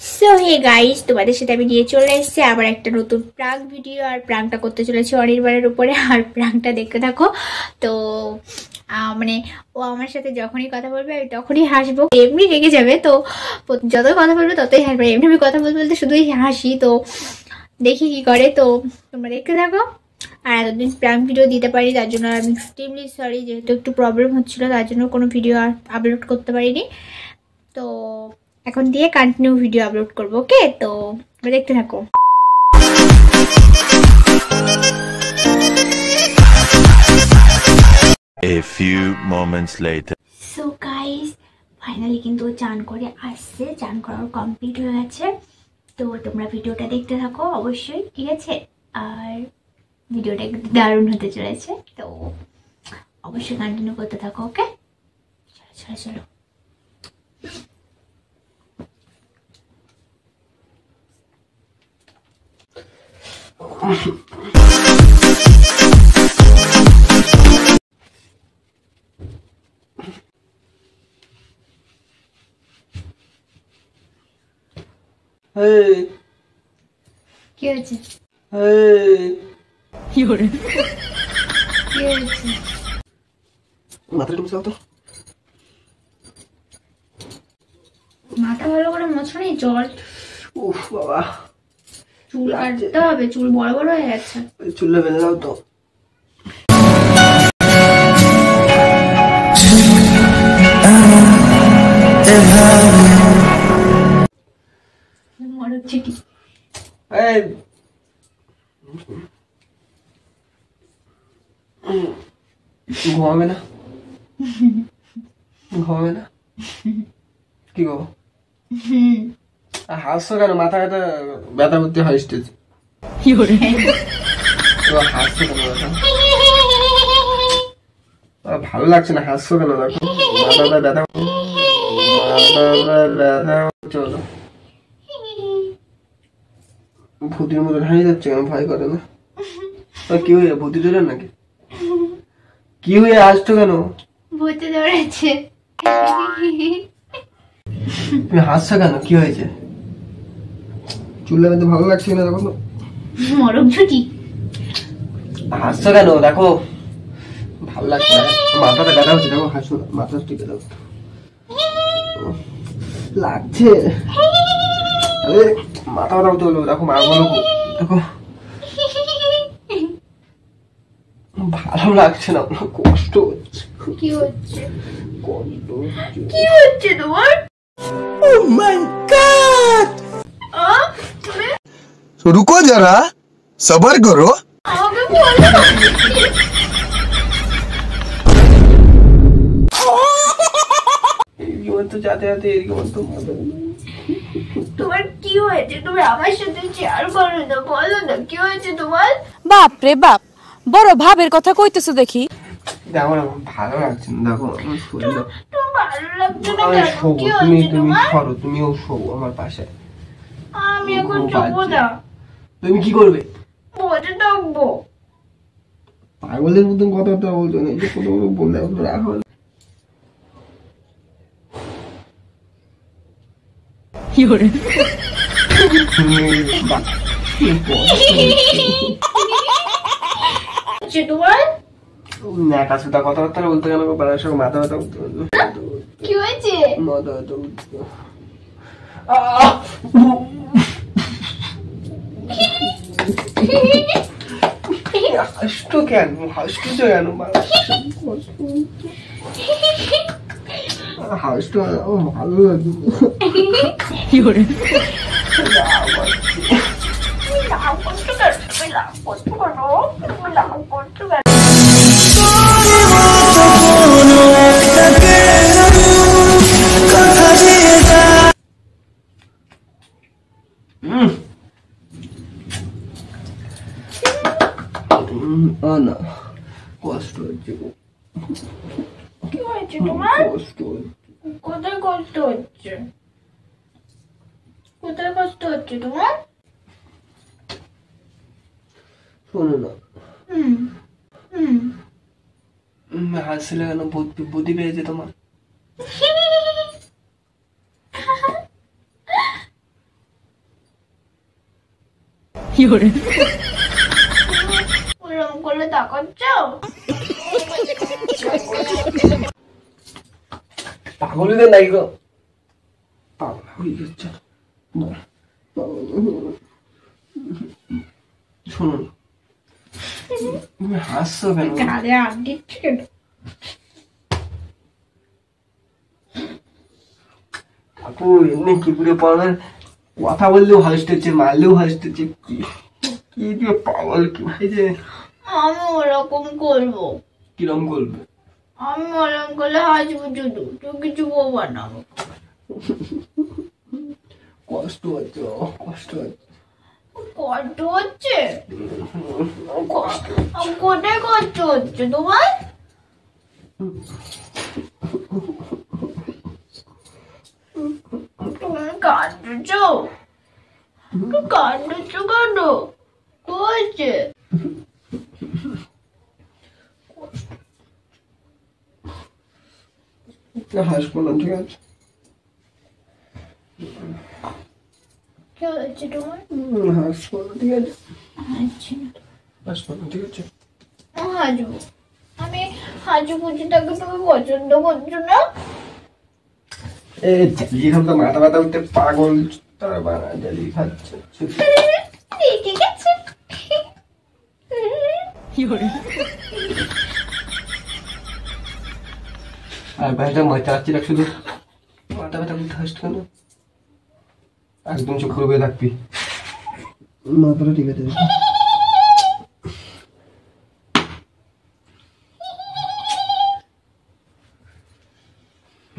So hey guys, তোমাদের সাথে আমি নিয়ে চলে এসেছি আবার একটা নতুন প্রাঙ্ক ভিডিও। আর প্রাঙ্কটা করতে চলেছি অনির্বাণের উপরে। আর প্রাঙ্কটা দেখতে থাকো। তো মানে ও আমার সাথে যখনই কথা বলবে আমি তখনই হাসবো, এমনি রেগে যাবে। তো যতই কথা বলবে ততই হাসবে, এমনি আমি কথা বলতে বলতে শুধুই হাসি। তো দেখি কি করে, তো তোমরা দেখতে থাকো। আর এতদিন প্রাঙ্ক ভিডিও দিতে পারি, তার জন্য আমি এক্সট্রিমলি সরি, যেহেতু একটু প্রবলেম হচ্ছিলো তার জন্য কোনো ভিডিও আপলোড করতে পারিনি। তো এখন দিয়ে কন্টিনিউ ভিডিও আপলোড করব। ওকে, তো দেখতে থাকো। A few moments later. So guys, finally কিন্তু চান করে আসছে, চান করার কমপ্লিট হয়ে গেছে। তো তোমরা ভিডিওটা দেখতে থাকো অবশ্যই, ঠিক আছে? আর ভিডিওটা একটু দারুণ হতে চলেছে, তো অবশ্যই কন্টিনিউ করতে থাকো। ওকে, চলো চলো চলো। কি হয়েছে? কি হয়েছে? মাথাটা মুছাও তো। মাথা ভালো করে মোছো নি, জল। উফ বাবা, চুল কাটতে হবে, চুল বড় বড় হয়ে গেছে। চুলটা বেঁধে দাও তো। মরক চিঠি। ঘুমাবে না? ঘুমাবে না? কি গো হাসছো কেন? মাথা ব্যথা ব্যথা করতে হয় স্টেজ। হাসছো কেন? ভালো লাগছে না, হাসছো কেন? দেখো মাথা ব্যথা চলো। ভূতির মতো হাসি যাচ্ছে কেন? ভয় করে না? কি হয়ে ভূতি ধরে নাকি? কি হয়ে আসছো কেন? ভূতে ধরেছে। তুমি হাসছো কেন? কি হয়েছে? চুল লাগাতে ভালো লাগছে না? দেখো মরক ছুটি। হাসছো কেন? দেখো ভালো লাগছে না, মাথাটা ব্যথা হচ্ছে। দেখো হাসো, মাথা টিপে দাও। লাগছে মাথা ব্যথা হতে হলো। দেখো মা বলো, দেখো ভালো লাগছে না, কষ্ট হচ্ছে। কি হচ্ছে? কি হচ্ছে তোমার? Oh my God! रुको जरा, सबर करो। আমাকে বলো। তো যাতে যাতে এরকম তো তোমার কি হয়েছে? তুমি আমার সাথে শেয়ার করো না, বলো না কি হয়েছে তোমার। বাপ রে বাপ, বড় ভাবের কথা কইতেছো দেখি। আমার ভালো লাগছে না। দেখো আমার শরীরটা তোমার ভালো লাগছে না কেন? শোবো, কি তুমি হয়েছে তুমি তোমার? সরো, তুমিও শোবো আমার পাশে। আমি এখন যাবো না। তুমি কি করবে? বসে থাকবো। পাগলের মতন কথাটা বলছো না, এই যে কোনো বললে রাখো। কি করে? তোমার ন্যাকা সুতা কথাবার্তা বলতে গেলে পাড়ার সঙ্গে মাথা ব্যথা উঠতে কি হয়েছে? মাথা ব্যথা উঠতে। হাসতো কেন? হাসতো কেন? হাসতো ভালো লাগে। কি করে? না কষ্ট হচ্ছে। কি হয়েছে তোমার? কষ্ট হচ্ছে। কোথায় কষ্ট হচ্ছে? কোথায় কষ্ট হচ্ছে তোমার? শোনো না, হাসছিলে কেন? বুদ্ধি পেয়েছে তোমার? ওরম করলে তাকাচ্ছ? পাগলদের নাই গো, পাগল হয়ে যাচ্ছে। শুনুন, তুমি হাসছো কেন? গালে আট দিচ্ছি কেন? কাকু এমনি কি করে পড়ার কথা বললেও হাসতেছে, মারলেও হাসতেছে। কি যে পাগল কি ভাই যে। আমি ওরকম করবো? কিরম করবে? আমি ওরকম করলে হাসবো শুধু, তুই কিছু বলবো না। কষ্ট হচ্ছে, কষ্ট হচ্ছে। কষ্ট হচ্ছে? কোথায় কষ্ট হচ্ছে তোমার? তুমি কাঁদছ? কাঁদছ কেন? কি হয়েছে? হাসবো না, ঠিক আছে? কি হয়েছে তোমার? হাসবো না, ঠিক আছে? আচ্ছা, হাসবো না, ঠিক আছে? হাজু, আমি হাজু পুজোটাকে তুমি পছন্দ করছো না? জ্বালিয়ে খাম তো মাথা ব্যথা উঠতে পাগল, তারা বানা জ্বালিয়ে খাচ্ছে। ঠিক আছে। আর ভাইটা মাথা আসছে রাখ, শুধু মাথা ব্যথা উঠতে হাসছে কেন? একদম চোখ করবে থাকবি, মাথাটা ঠিক আছে।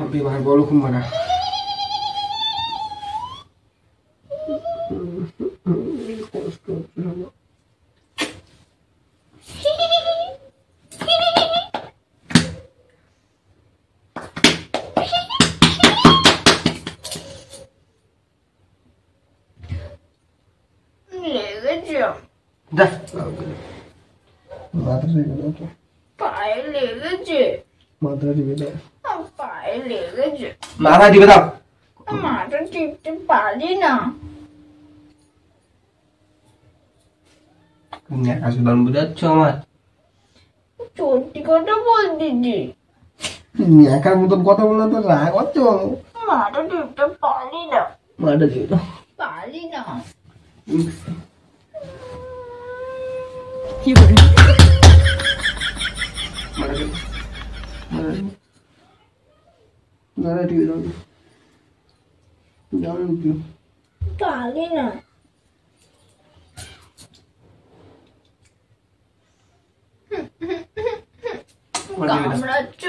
আপনি বাহার বড় খুব মারা। কষ্ট হচ্ছে না? লেগেছে? দেখ মাথা ঠিক আছে, পায়ে লেগেছে? মাথা টিপে দাও, পায়ে লেগেছে। মাথা টিপে দাও। মাথা টিপতে পারি না। আসলাম বুঝাচ্ছ আমার? সত্যি কথা বলতেছি। একার মতন কথা বললে তো রাগ হচ্ছে। মাথা টিপতে পারি না। মাথা টিপে দাও। পারি না। পারি না। কামড়াচ্ছ?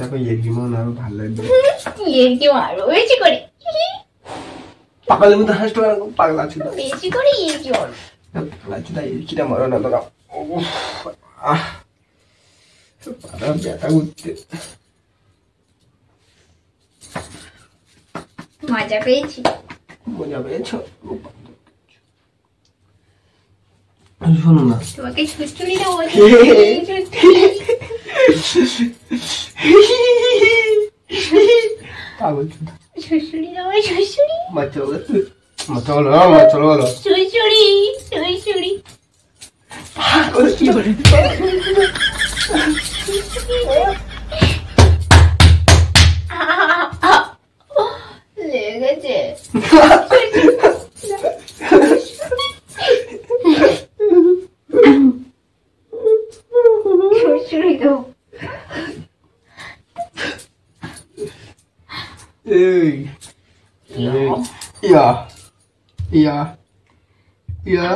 দেখো ইয়েরকি মন আরো ভালো লাগবে। ইয়েরকি মারো বেশি করে। পাগলের মধ্যে হাসতে পাগলা আছে, বেশি করে ইয়েরকি মারো। পাগলা আছে, তাই ইয়েরকিটা মারো না তোরা। ব্যথা করতে। মজা পেয়েছি। মজা পেয়েছ? শোনো না, তোমাকে ছুঁচুড়ি দেবো। পাগল ছুঁচুড়ি দেবো। ছুঁচুড়ি মাছ বলো, মাছ বলো। ছুঁচুড়ি ছুঁচুড়ি। কি করে লেগেছে? ছুঁচুড়ি দেবো। এই ইয়া ইয়া ইয়া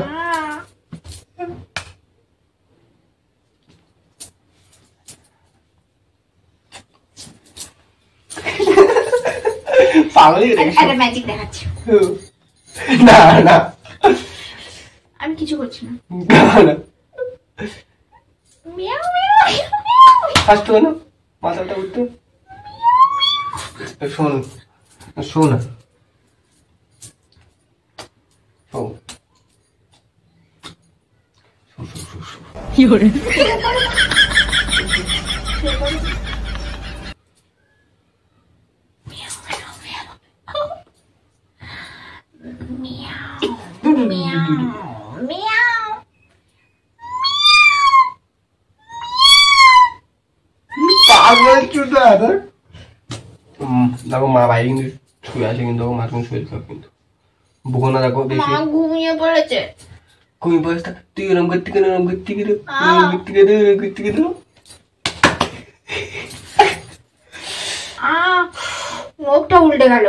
পাগলই একটা ম্যাজিক দেখাচ্ছি। না না, আমি কিছু করছি না। না মিয়াও মিয়াও হাসতে না, মাথাটা উঠতে। শোন শোন শোন পাগল চুদা দেখো মা বাইরে কিন্তু শুয়ে আছে, কিন্তু মার কিন্তু শরীর খারাপ, কিন্তু বুকো না দেখো বেশি ঘুমিয়ে পড়েছে। ঘুমিয়ে পড়ে থাক, তুই এরম করতে গেলে এরম করতে গেলে করতে গেলে করতে গেলে মুখটা উল্টে গেল।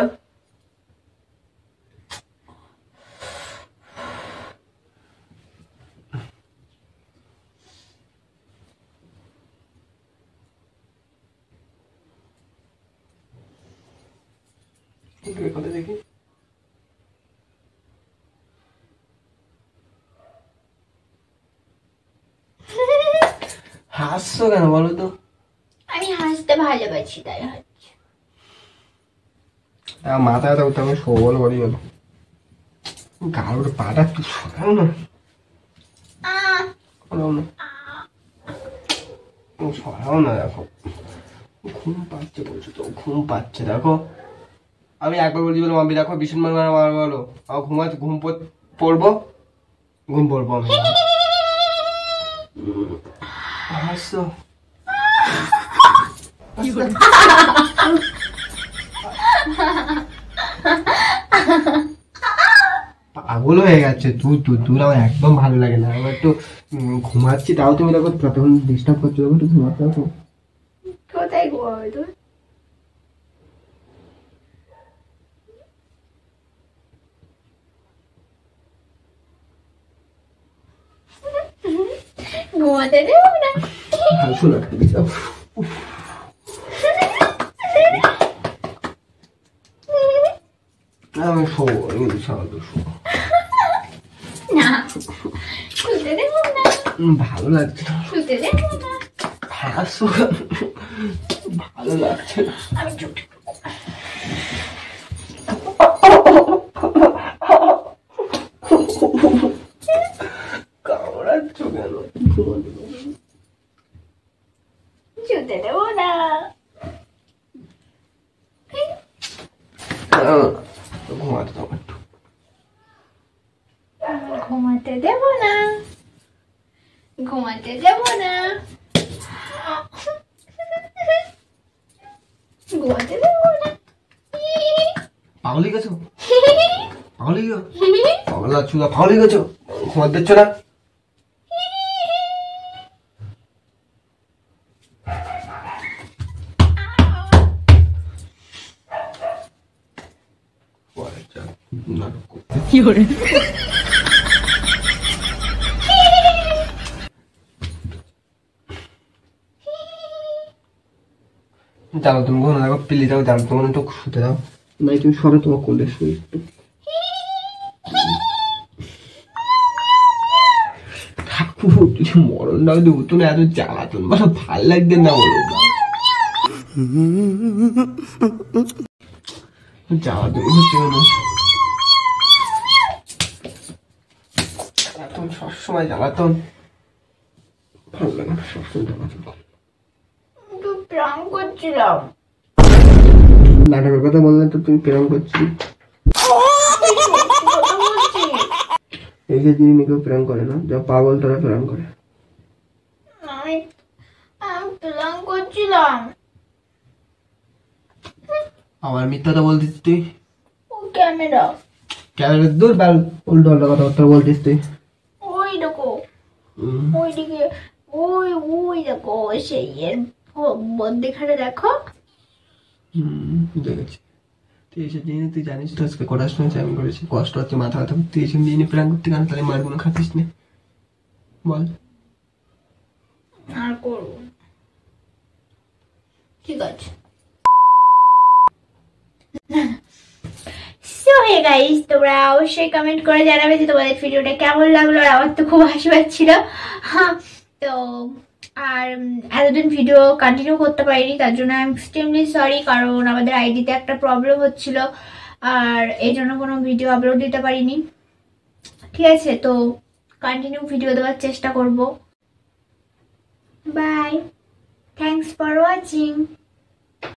দেখি হাসছো কেন বলো তো? আমি হাসতে ভালোবাসি, তাই হচ্ছে। মাথায় তো আমি সবল বলি বলো, গাড়োর পাটা একটু সরাও না, সরাও না, সরাও না। দেখো ঘুম পাচ্ছে বলছো তো, ঘুম পাচ্ছে। দেখো আমি একবার বলছি বলো মাম্পি, দেখো ভীষণ মার বলো, ঘুমাচ্ছে, ঘুম পড়বো, ঘুম পড়বো আমি। হাসছো পাগল হয়ে গেছে তুই আমার একদম ভালো লাগে না। আমার একটু ঘুমাচ্ছি, তাও তুমি দেখো তখন ডিস্টার্ব করছো, একটু ঘুমাতে দেখো। কোথায় ঘুমাবে তুই? ঘুমাতে দেবো না। হাসো না খালি, আমি শোবো, আমি সারাদিন শোবো না, শুতে দেবো না। ভালো লাগছে না, শুতে দেবো না। হাসো, ভালো লাগছে না। আমি চুপ। কামড়াচ্ছ কেন? শুতে দেবো না। ঘুমাতে দাও একটু। ঘুমাতে দেবো না, ঘুমাতে দেবো না, ঘুমাতে দেবো না। পাগল হয়ে গেছো? পাগল হয়ে গেছো? পাগল লাগছো না? পাগল হয়ে গেছো? ঘুমাতে দিচ্ছ না? জানো তুমি ঘুমো দেখো, প্লিজ দাও, জানো তোমার একটু শুতে দাও, নাই তুমি সরে তোমার কোলে শুয়ে একটু। ঠাকুর তুই মরণ দাও দেবো, তুমি এত জ্বালাতন বলো, ভাল লাগবে না বলো, জ্বালাতন হচ্ছে কেন? জ্বালাতন সবসময় জ্বালাতন ভালো লাগে না, সবসময় জ্বালাতন। প্রাণ করছিলাম। নাটকের কথা বললে তো তুমি প্রেম করছিস। এই যে যিনি কেউ প্রেম করে না, যা পাগল তারা প্রেম করে। আমি প্রাণ করছিলাম। আবার মিথ্যাটা বলতিস তুই, ও ক্যামেরা, ক্যামেরা দূর বেল, উল্টো উল্টো কথাবার্তা বলতিস তুই। ওই দেখো, ওইদিকে, ওই দেখো, সেই এর বন্দিখানে দেখো। দেখেছি তুই এসে জেনে, তুই জানিস তো আজকে কটার সময় আমি করেছি, কষ্ট হচ্ছে, মাথা ব্যথা, তুই এসে জেনে প্ল্যান করতে কেন? তাহলে মারগুলো খাতিস না বল। আর করবো, ঠিক আছে। সো হে গাইস, তোমরা অবশ্যই কমেন্ট করে জানাবে যে তোমাদের ভিডিওটা কেমন লাগলো। আর আমার তো খুব হাসি পাচ্ছিল। তো আর এতদিন ভিডিও কন্টিনিউ করতে পারিনি, তার জন্য আই এম এক্সট্রিমলি সরি, কারণ আমাদের আইডিতে একটা প্রবলেম হচ্ছিল, আর এই জন্য কোনো ভিডিও আপলোড দিতে পারিনি। ঠিক আছে, তো কন্টিনিউ ভিডিও দেওয়ার চেষ্টা করব। Bye, thanks for watching.